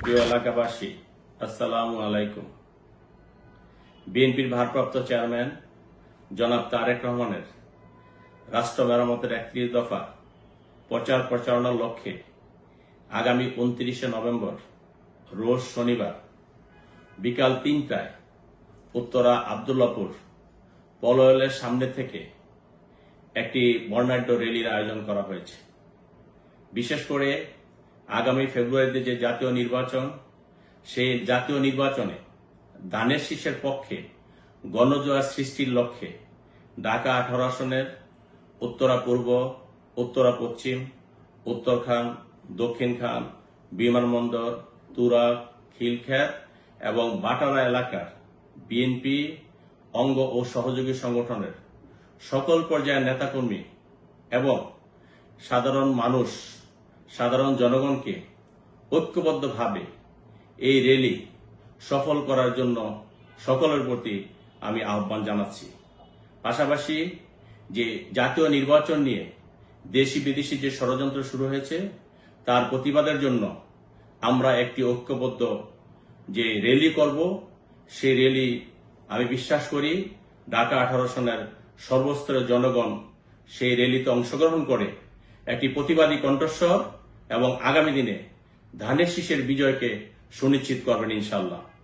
প্রিয় এলাকাবাসী, আসসালামু আলাইকুম। বিএনপির ভারপ্রাপ্ত চেয়ারম্যান জনাব তারেক রহমানের রাষ্ট্র মেরামতের 31 দফা প্রচার প্রচারণার লক্ষ্যে আগামী 29শে নভেম্বর রোজ শনিবার বিকাল 3টায় উত্তরা আবদুল্লাপুর পলয়েলের সামনে থেকে একটি বর্ণাঢ্য র্যালির আয়োজন করা হয়েছে। বিশেষ করে আগামী ফেব্রুয়ারিতে যে জাতীয় নির্বাচন, সেই জাতীয় নির্বাচনে ধানের শীষের পক্ষে গণজোয়ার সৃষ্টির লক্ষ্যে ঢাকা 18 আসনের উত্তরা পূর্ব, উত্তরা পশ্চিম, উত্তরখান, দক্ষিণখান, বিমানবন্দর, তুরাগ, খিলখ্যাত এবং বাটারা এলাকার বিএনপি অঙ্গ ও সহযোগী সংগঠনের সকল পর্যায়ের নেতাকর্মী এবং সাধারণ মানুষ, সাধারণ জনগণকে ঐক্যবদ্ধভাবে এই র্যালি সফল করার জন্য সকলের প্রতি আমি আহ্বান জানাচ্ছি। পাশাপাশি যে জাতীয় নির্বাচন নিয়ে দেশি বিদেশি যে ষড়যন্ত্র শুরু হয়েছে, তার প্রতিবাদের জন্য আমরা একটি ঐক্যবদ্ধ যে র্যালি করব, সেই র্যালি আমি বিশ্বাস করি ঢাকা 18 আসনের সর্বস্তরের জনগণ সেই র্যালিতে অংশগ্রহণ করে একটি প্রতিবাদী কণ্ঠস্বর এবং আগামী দিনে ধানের শীষের বিজয়কে সুনিশ্চিত করবেন ইনশাআল্লাহ।